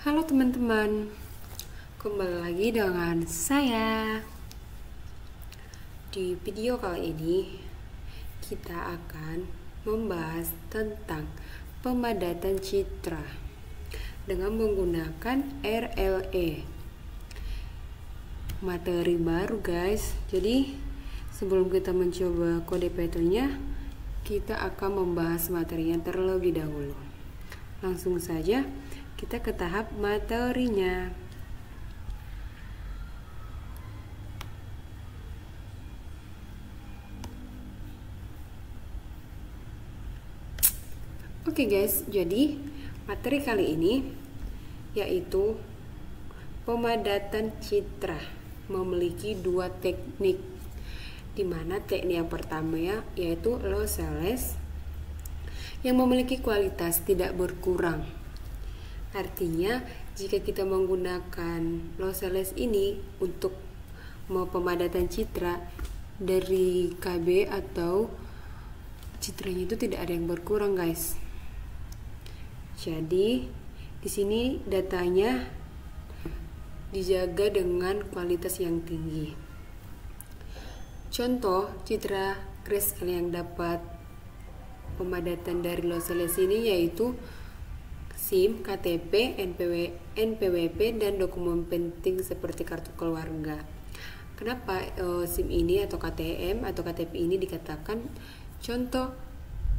Halo teman-teman, kembali lagi dengan saya. Di video kali ini kita akan membahas tentang pemadatan citra dengan menggunakan RLE. Materi baru guys. Jadi sebelum kita mencoba kode Python-nya, kita akan membahas materinya terlebih dahulu. Langsung saja kita ke tahap materinya. Oke guys, jadi materi kali ini yaitu pemadatan citra memiliki dua teknik, dimana teknik yang pertama yaitu lossless yang memiliki kualitas tidak berkurang. Artinya jika kita menggunakan lossless ini untuk pemadatan citra dari KB atau citranya itu tidak ada yang berkurang guys. Jadi di sini datanya dijaga dengan kualitas yang tinggi. Contoh citra grayscale yang dapat pemadatan dari lossless ini yaitu SIM, KTP, NPWP, dan dokumen penting seperti kartu keluarga. Kenapa SIM ini atau KTM atau KTP ini dikatakan contoh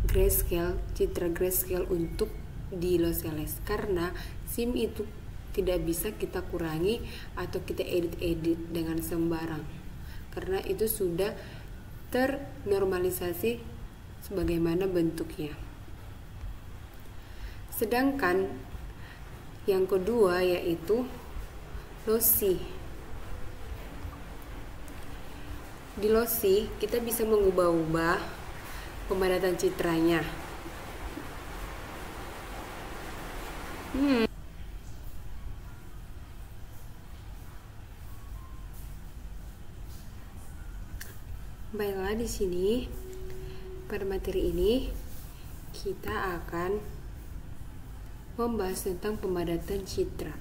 grayscale, citra grayscale untuk di lossless? Karena SIM itu tidak bisa kita kurangi atau kita edit-edit dengan sembarang, karena itu sudah ternormalisasi sebagaimana bentuknya. Sedangkan yang kedua yaitu lossy. Di lossy kita bisa mengubah-ubah pemadatan citranya. Baiklah, di sini pada materi ini kita akan membahas tentang pemadatan citra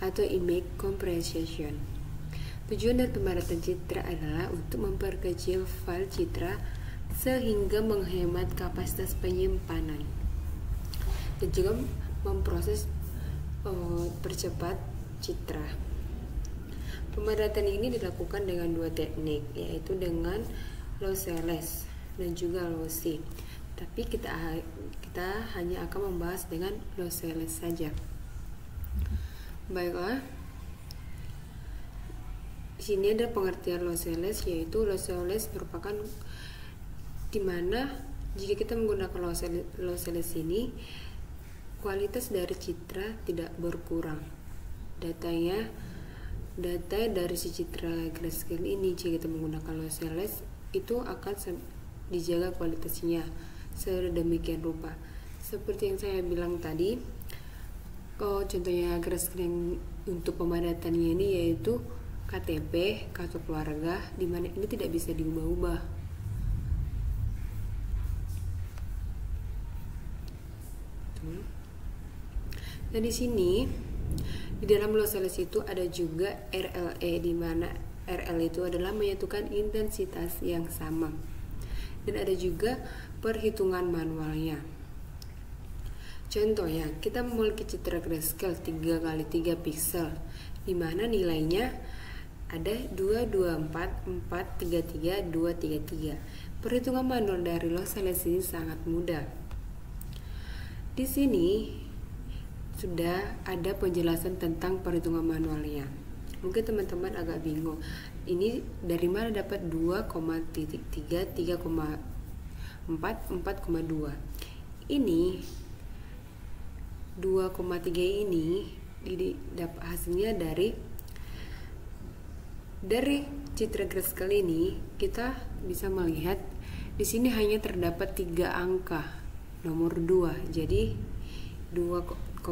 atau image compression. Tujuan dari pemadatan citra adalah untuk memperkecil file citra sehingga menghemat kapasitas penyimpanan dan juga memproses percepat citra. Pemadatan ini dilakukan dengan dua teknik, yaitu dengan lossless dan juga lossy. Tapi kita hanya akan membahas dengan lossless saja. Baiklah, di sini ada pengertian lossless, yaitu lossless merupakan dimana jika kita menggunakan lossless ini kualitas dari citra tidak berkurang. Data dari si citra grayscale ini jika kita menggunakan lossless itu akan dijaga kualitasnya sedemikian rupa. Seperti yang saya bilang tadi, contohnya grayscale yang untuk pemadatannya ini yaitu KTP, kartu keluarga, dimana ini tidak bisa diubah-ubah. Dan di sini di dalam lossless itu ada juga RLE, di mana RL itu adalah menyatukan intensitas yang sama. Dan ada juga perhitungan manualnya. Contohnya, kita memiliki citra grayscale 3x3 pixel, di mana nilainya ada 224, 433, 233. Perhitungan manual dari lossless ini sangat mudah. Di sini sudah ada penjelasan tentang perhitungan manualnya. Mungkin teman-teman agak bingung, ini dari mana dapat 2,3, 3,4, 4,2. Ini 2,3 ini dapat hasilnya dari citra grayscale ini. Kita bisa melihat di sini hanya terdapat 3 angka nomor 2. Jadi 2,3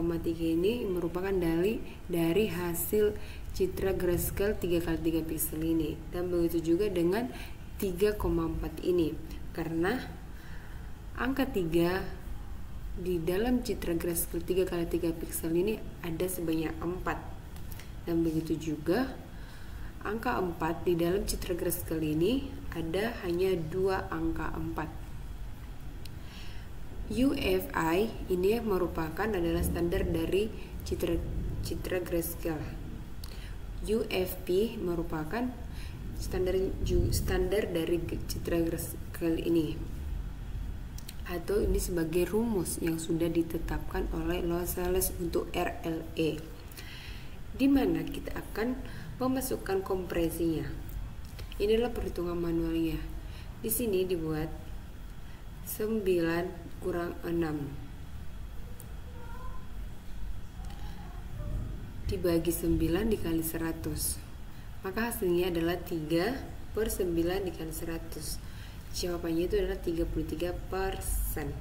ini merupakan dari hasil citra grayscale 3x3 pixel ini, dan begitu juga dengan 3,4 ini, karena angka 3 di dalam citra grayscale 3x3 pixel ini ada sebanyak 4, dan begitu juga angka 4 di dalam citra grayscale ini ada hanya 2 angka 4. UFI ini merupakan adalah standar dari citra grayscale. UFP merupakan standar dari citra grayscale ini, atau ini sebagai rumus yang sudah ditetapkan oleh Los Angeles untuk RLE, di mana kita akan memasukkan kompresinya. Inilah perhitungan manualnya. Di sini dibuat 9 kurang 6 dibagi 9 dikali 100, maka hasilnya adalah 3/9 dikali 100. Jawabannya itu adalah 33%.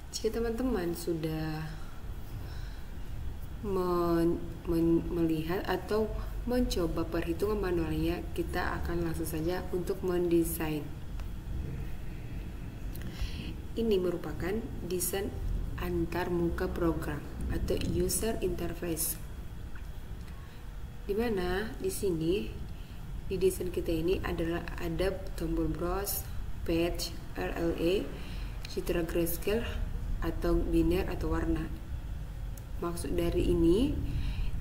Jika teman-teman sudah melihat atau mencoba perhitungan manualnya, kita akan langsung saja untuk mendesain. Ini merupakan desain antar muka program atau user interface, dimana di sini di desain kita ini adalah ada tombol browse, page, RLE, citra grayscale atau biner atau warna. Maksud dari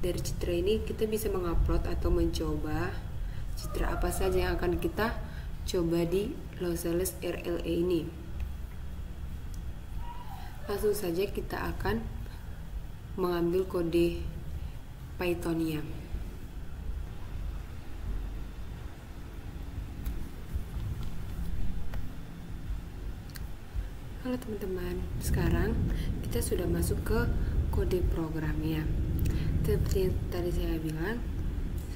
citra ini kita bisa mengupload atau mencoba citra apa saja yang akan kita coba di Los Angeles RLE ini. Langsung saja kita akan mengambil kode Python-nya. Halo teman-teman, sekarang kita sudah masuk ke kode programnya. Seperti yang tadi saya bilang,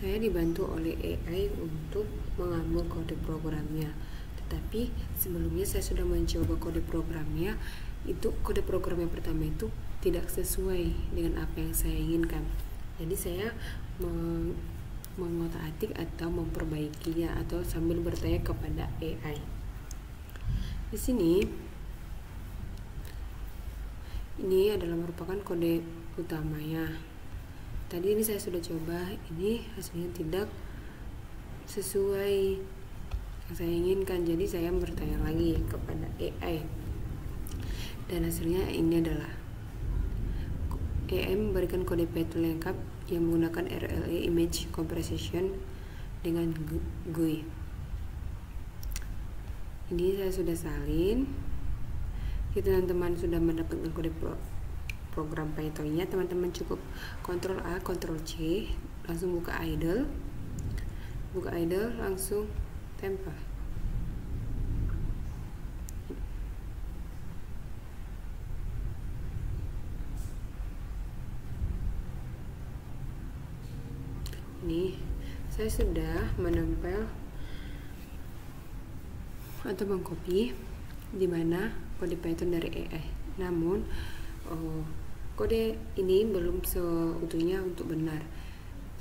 saya dibantu oleh AI untuk mengambil kode programnya. Tetapi sebelumnya saya sudah mencoba kode programnya. Itu kode program yang pertama itu tidak sesuai dengan apa yang saya inginkan. Jadi saya mengotak-atik atau memperbaikinya atau sambil bertanya kepada AI. Di sini ini adalah merupakan kode utamanya. Tadi ini saya sudah coba, ini hasilnya tidak sesuai yang saya inginkan. Jadi saya bertanya lagi kepada AI, dan hasilnya ini adalah AI memberikan kode Python lengkap yang menggunakan RLE Image Compression dengan GUI. Ini saya sudah salin. Jika teman-teman sudah mendapatkan kode program Python-nya, teman-teman cukup Ctrl A, Ctrl C, langsung buka idle, langsung tempel. Ini saya sudah menempel atau mengcopy di mana kode Python dari AI. Namun kode ini belum seutuhnya untuk benar.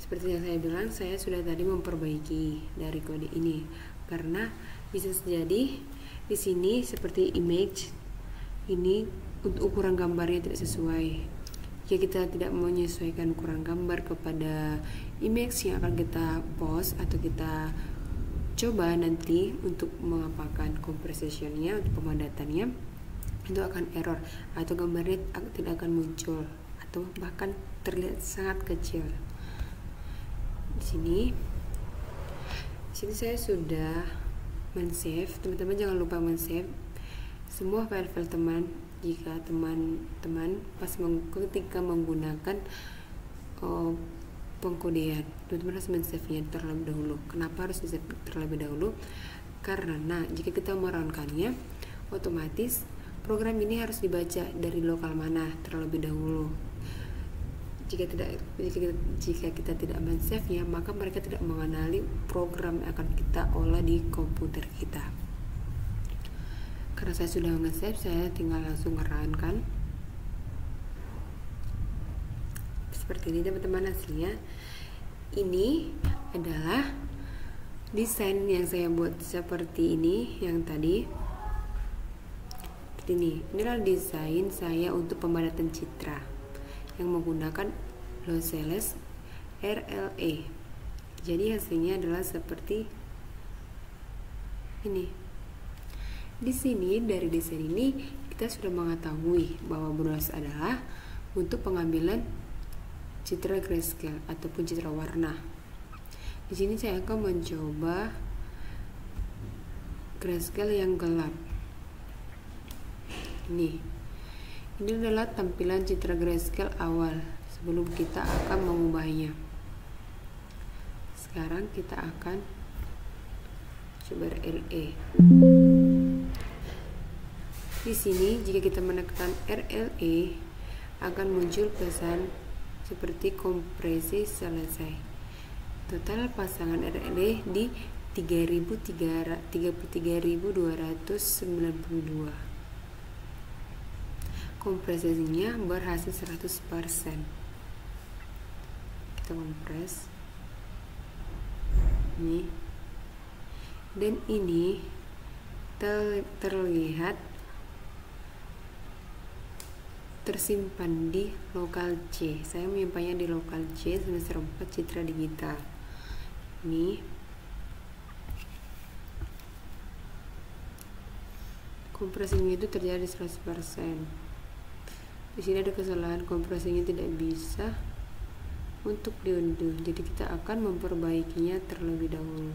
Seperti yang saya bilang, saya sudah tadi memperbaiki dari kode ini karena bisa jadi di sini seperti image ini untuk ukuran gambarnya tidak sesuai. Jika kita tidak menyesuaikan ukuran gambar kepada image yang akan kita post atau kita coba nanti untuk mengapakan compression-nya untuk pemadatannya, itu akan error atau gambarnya tidak akan muncul atau bahkan terlihat sangat kecil. Di sini saya sudah men-save. Teman-teman jangan lupa men-save semua file-file teman. Jika teman-teman ketika menggunakan pengkodean, teman-teman harus men-save-nya terlebih dahulu. Kenapa harus di-save terlebih dahulu? Karena jika kita merunkannya, otomatis program ini harus dibaca dari lokal mana terlebih dahulu. Jika kita tidak men-save-nya, maka mereka tidak mengenali program yang akan kita olah di komputer kita. Karena saya sudah nge-save, saya tinggal langsung ngerunkan. Seperti ini teman-teman hasilnya. Ini adalah desain yang saya buat seperti ini yang tadi. seperti ini. Inilah desain saya untuk pemadatan citra yang menggunakan Loceles RLE. Jadi hasilnya adalah seperti ini. Di sini dari desain ini kita sudah mengetahui bahwa brush adalah untuk pengambilan citra grayscale ataupun citra warna. Di sini saya akan mencoba grayscale yang gelap. Ini adalah tampilan citra grayscale awal sebelum kita akan mengubahnya. Sekarang kita akan coba RLE. Di sini jika kita menekan RLE akan muncul pesan seperti kompresi selesai. Total pasangan RLE di 33.292. Kompresinya berhasil 100%. Kita kompres ini, dan ini terlihat tersimpan di lokal C. Saya menyimpannya di lokal C semester 4 citra digital. Ini kompresinya itu terjadi 100%. Di sini ada kesalahan, kompresinya tidak bisa untuk diunduh. Jadi kita akan memperbaikinya terlebih dahulu.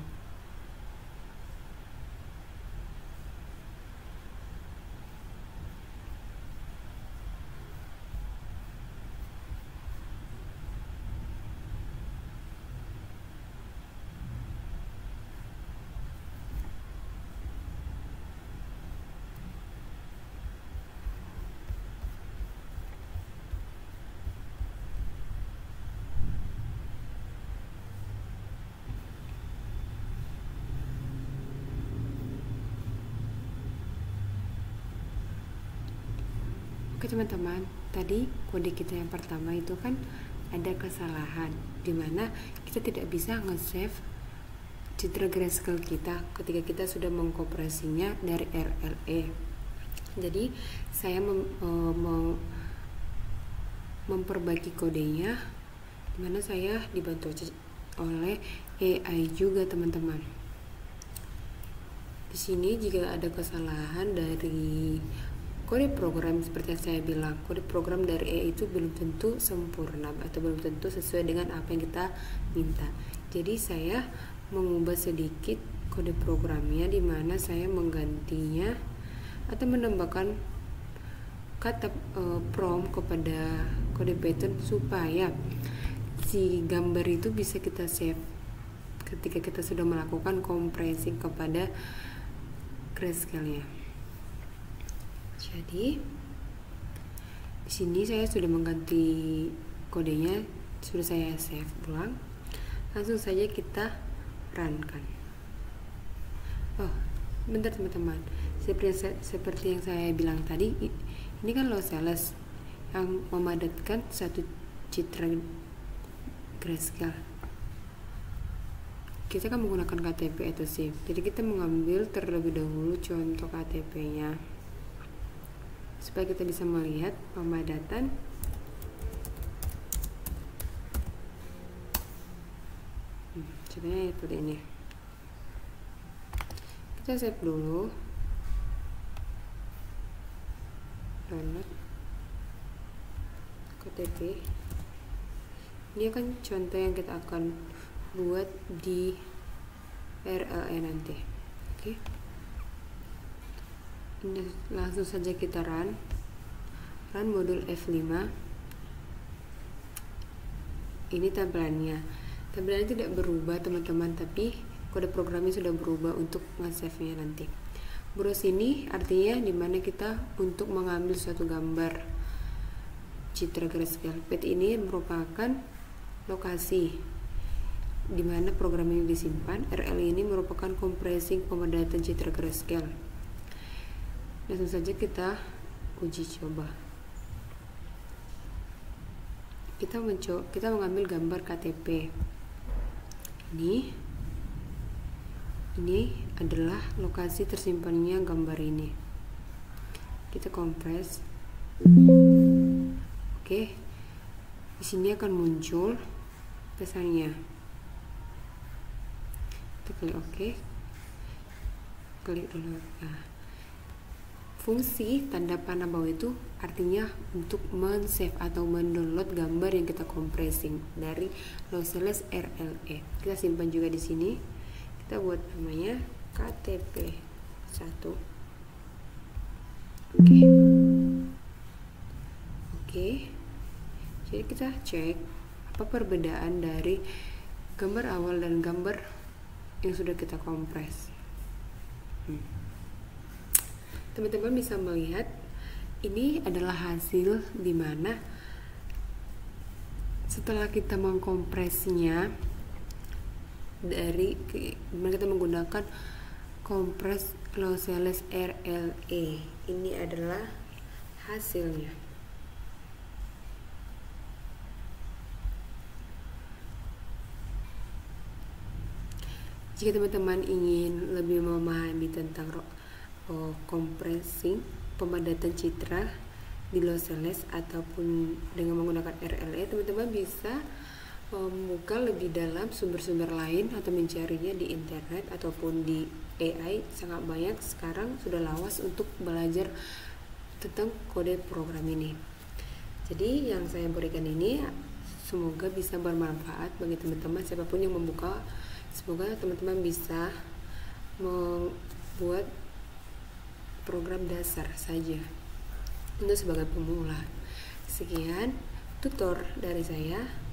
Oke teman-teman, tadi kode kita yang pertama itu kan ada kesalahan dimana kita tidak bisa nge-save citra grayscale kita ketika kita sudah mengkompresinya dari RLE. Jadi saya memperbaiki kodenya, dimana saya dibantu oleh AI juga teman-teman. Di sini jika ada kesalahan dari kode program, seperti yang saya bilang, kode program dari AI itu belum tentu sempurna atau belum tentu sesuai dengan apa yang kita minta. Jadi saya mengubah sedikit kode programnya, di mana saya menggantinya atau menambahkan kata prompt kepada kode Python supaya si gambar itu bisa kita save ketika kita sudah melakukan kompresi kepada grayscale-nya. Jadi di sini saya sudah mengganti kodenya, sudah saya save ulang. Langsung saja kita runkan. Oh, bentar teman-teman. Seperti yang saya bilang tadi, ini kan Loceles yang memadatkan satu citra grayscale. Kita akan menggunakan KTP atau SIM. Jadi kita mengambil terlebih dahulu contoh KTP-nya, supaya kita bisa melihat pemadatan contohnya seperti ini. Kita save dulu, download KTP. Ini kan contoh yang kita akan buat di RLE nanti. Oke. Ini langsung saja kita run modul F5. Ini tampilannya tidak berubah teman-teman, tapi kode programnya sudah berubah untuk nge-save-nya nanti. Brush ini artinya dimana kita untuk mengambil suatu gambar citra grayscale. Path ini merupakan lokasi dimana program ini disimpan. RL ini merupakan compressing pemadatan citra grayscale. Langsung saja kita uji coba. Kita mengambil gambar KTP. Ini adalah lokasi tersimpannya gambar ini. kita kompres. Oke, di sini akan muncul pesannya. Kita klik oke, klik download. Nah, fungsi tanda panah bawah itu artinya untuk men-save atau mendownload gambar yang kita compressing dari lossless RLE. Kita simpan juga di sini. Kita buat namanya KTP 1. Oke. Jadi kita cek apa perbedaan dari gambar awal dan gambar yang sudah kita kompres. Teman-teman bisa melihat ini adalah hasil dimana setelah kita mengkompresnya dari kita menggunakan kompres lossless RLE. Ini adalah hasilnya. Jika teman-teman ingin lebih memahami tentang compressing, pemadatan citra di lossless ataupun dengan menggunakan RLE, teman-teman bisa membuka lebih dalam sumber-sumber lain atau mencarinya di internet ataupun di AI. Sangat banyak sekarang sudah lawas untuk belajar tentang kode program ini. Jadi yang saya berikan ini semoga bisa bermanfaat bagi teman-teman siapapun yang membuka. Semoga teman-teman bisa membuat program dasar saja untuk sebagai pemula. Sekian tutor dari saya.